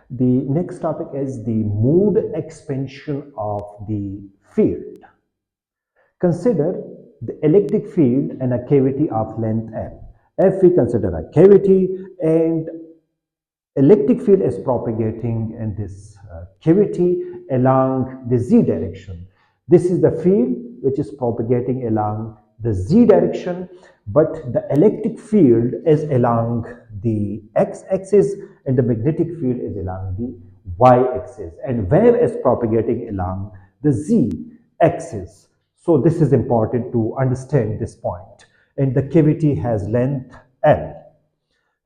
The next topic is the mode expansion of the field. Consider the electric field in a cavity of length L. If we consider a cavity and electric field is propagating in this cavity along the z direction. This is the field which is propagating along the z direction, but the electric field is along the x-axis and the magnetic field is along the y-axis, and wave is propagating along the z-axis. So this is important to understand this point. And the cavity has length L.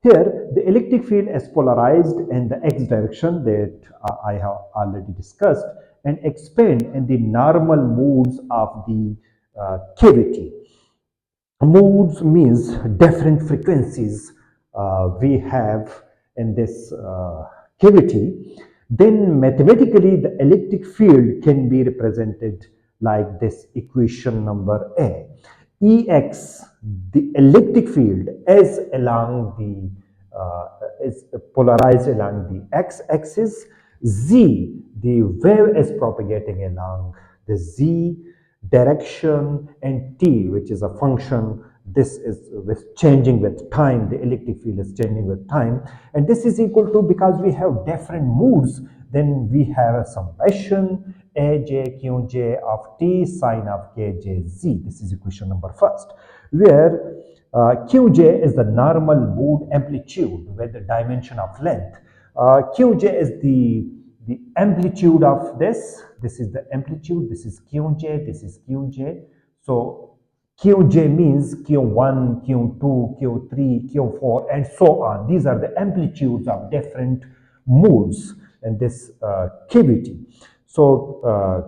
Here, the electric field is polarized in the x direction that I have already discussed and expand in the normal modes of the cavity. Modes means different frequencies we have in this cavity. Then mathematically the electric field can be represented like this equation number A. Ex, the electric field, is along the is polarized along the x-axis. Z, the wave is propagating along the z direction, and t, which is a function, this is with changing with time. The electric field is changing with time, and this is equal to, because we have different moods, then we have a summation aj qj of t sine of kj z. This is equation number first, where qj is the normal mood amplitude with the dimension of length. Qj is the amplitude of this. This is the amplitude. This is qj. This is qj. So qj means q1, q2, q3, q4, and so on. These are the amplitudes of different moods in this cavity. So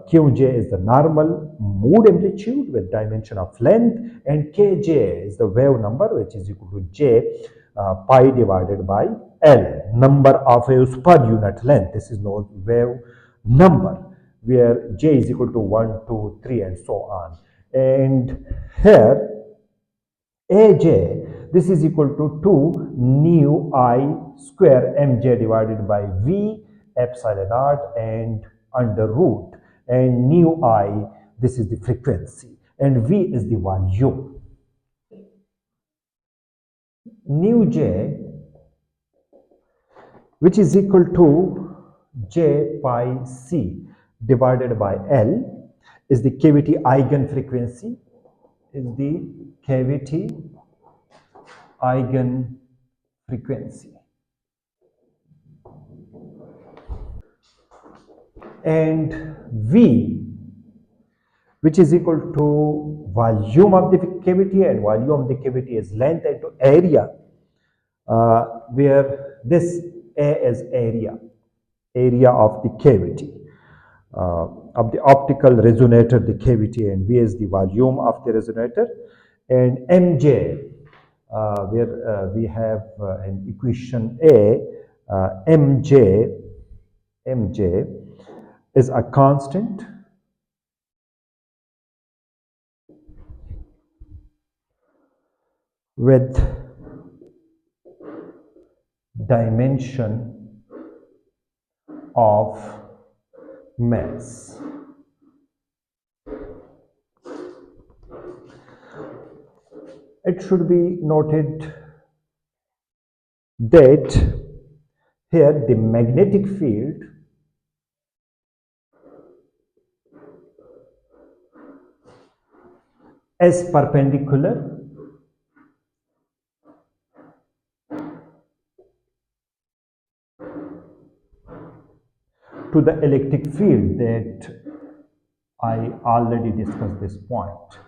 qj is the normal mood amplitude with dimension of length, and kj is the wave number, which is equal to j pi divided by L, number of waves per unit length. This is known wave number, where j is equal to 1, 2, 3, and so on. And here aj, this is equal to 2 nu I square mj divided by v epsilon naught and under root, and nu I, this is the frequency, and v is the volume. Nu j, which is equal to j pi c divided by L, is the cavity eigenfrequency, is the cavity eigenfrequency. And V, which is equal to volume of the cavity, and volume of the cavity is length into area, where this A is area of the cavity, of the optical resonator, the cavity, and V is the volume of the resonator, and Mj, where we have in equation A, Mj is a constant with dimension of mass. It should be noted that here the magnetic field is perpendicular to the electric field, that I already discussed this point,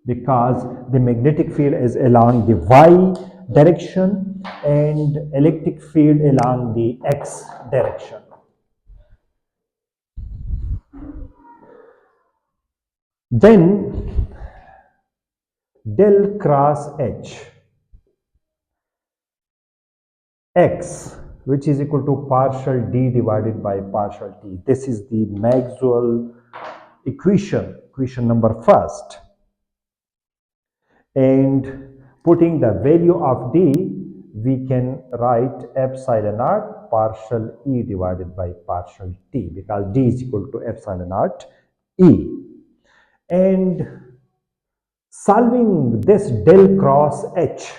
because the magnetic field is along the y direction and electric field along the x direction. Then del cross H, x, which is equal to partial d divided by partial t. This is the Maxwell equation, equation number first. And putting the value of d, we can write epsilon naught partial E divided by partial T, because D is equal to epsilon naught E. And solving this del cross H,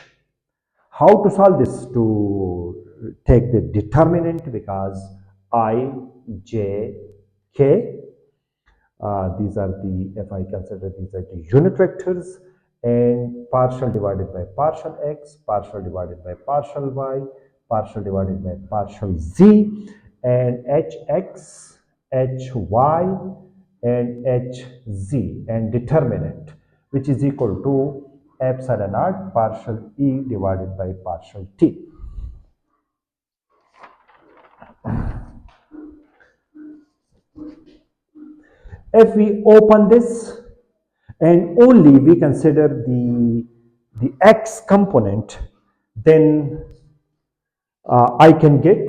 how to solve this? To take the determinant, because I, J, K, these are the, if I consider these are the unit vectors, and partial divided by partial x, partial divided by partial y, partial divided by partial z, and hx, hy, and hz, and determinant, which is equal to epsilon naught partial e divided by partial t. If we open this and only we consider the x component, then I can get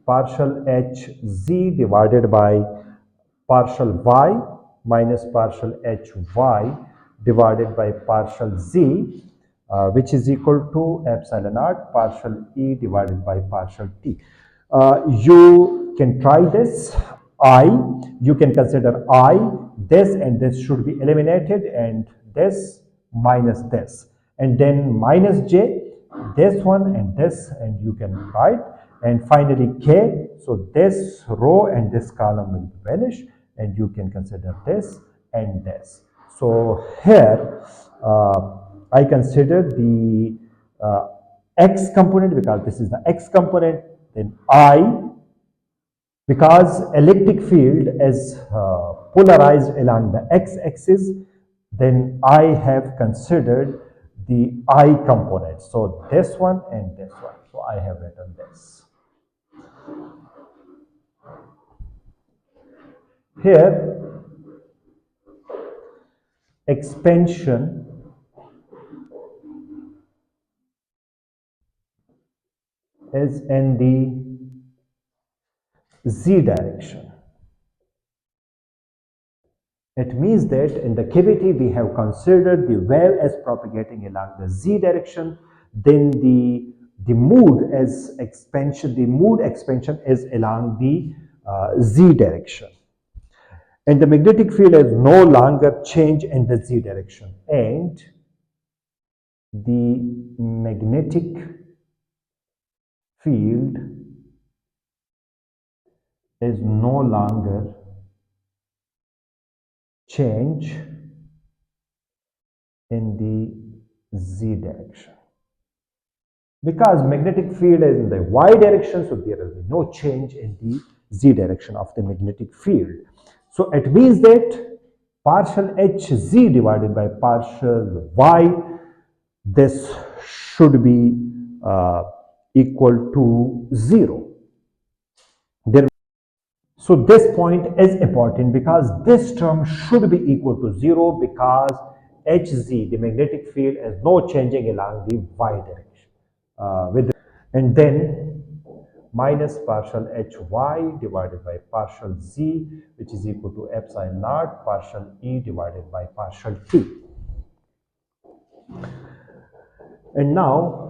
partial hz divided by partial y minus partial hy divided by partial z, which is equal to epsilon naught partial e divided by partial t. You can try this. I, you can consider I, this and this should be eliminated, and this minus this, and then minus j, this one and this, and you can write, and finally k. So this row and this column will vanish, and you can consider this and this. So here I consider the x component, because this is the x component, then I, because electric field is polarized along the x-axis, then I have considered the I component. So this one and this one. So I have written this. Here, expansion is in the z direction. It means that in the cavity we have considered the wave as propagating along the z direction, then the mood as expansion, the mood expansion is along the z direction, and the magnetic field is no longer change in the z direction, and the magnetic field is no longer change in the z direction, because magnetic field is in the y direction, so there will be no change in the z direction of the magnetic field. So it means that partial hz divided by partial y, this should be equal to 0. So this point is important, because this term should be equal to 0, because Hz, the magnetic field, is no changing along the y direction. And then minus partial Hy divided by partial Z, which is equal to epsilon naught partial E divided by partial T. And now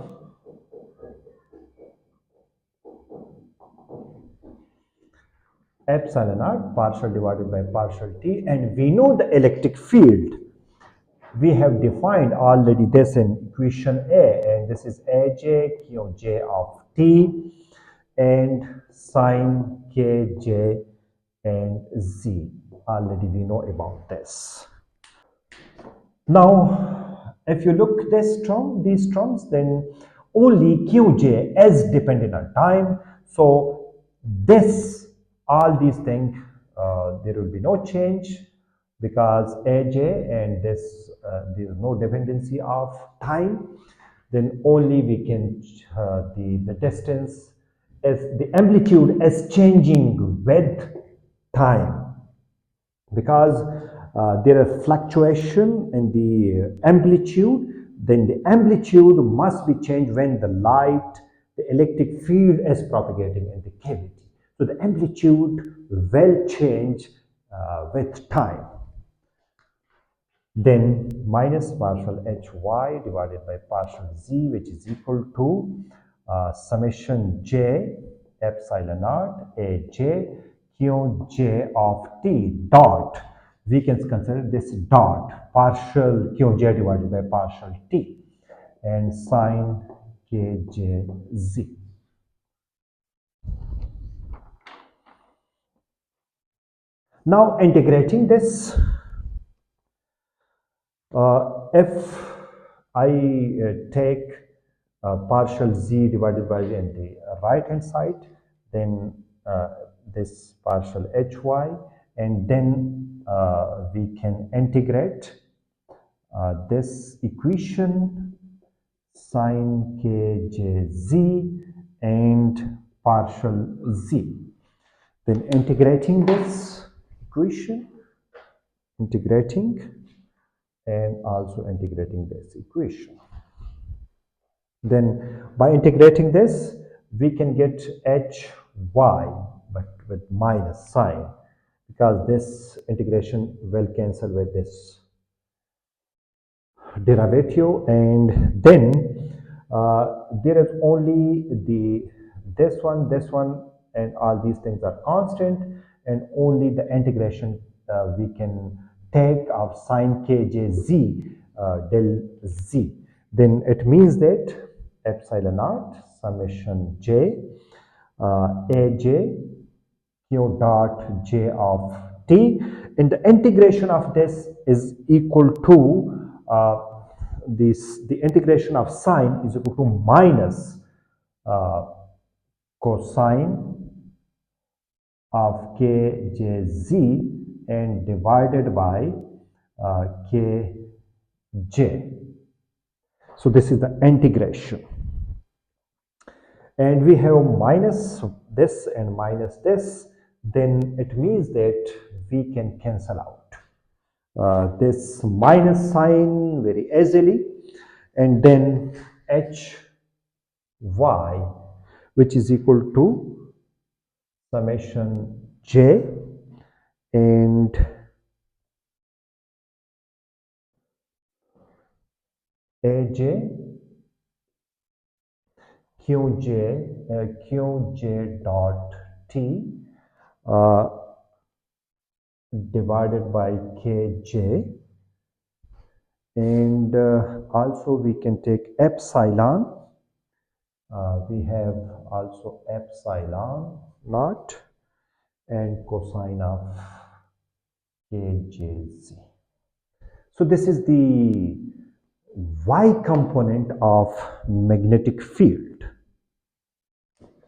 epsilon naught partial divided by partial T, and we know the electric field. We have defined already this in equation A, and this is Aj Qj of T and sine Kj and Z. Already we know about this. Now, if you look this term, these terms, then only Qj is dependent on time. So this, all these things, there will be no change, because Aj and this, there is no dependency of time. Then only we can, the distance is, the amplitude is changing with time, because there is fluctuation in the amplitude, then the amplitude must be changed when the light, the electric field is propagating in the cavity. So the amplitude will change with time. Then minus partial Hy divided by partial Z, which is equal to summation J epsilon naught aj q j of t dot. We can consider this dot partial qj divided by partial t and sine kjz. Now integrating this, if I take partial z divided by z in the right hand side, then this partial hy, and then we can integrate this equation sine kjz and partial z. Then integrating this equation, integrating and also integrating this equation. Then by integrating this, we can get hy, but with minus sign, because this integration will cancel with this derivative, and then there is only the this one, and all these things are constant, and only the integration we can take of sine kjz del z. Then it means that epsilon naught summation j aj q dot j of t, and the integration of this is equal to the integration of sine is equal to minus uh, cosine of kjz and divided by kj. So this is the integration, and we have minus this and minus this, then it means that we can cancel out this minus sign very easily, and then hy, which is equal to summation j and aj qj qj dot t uh, divided by kj, and also we can take epsilon. We have also epsilon naught and cosine of kjz. So this is the y component of magnetic field.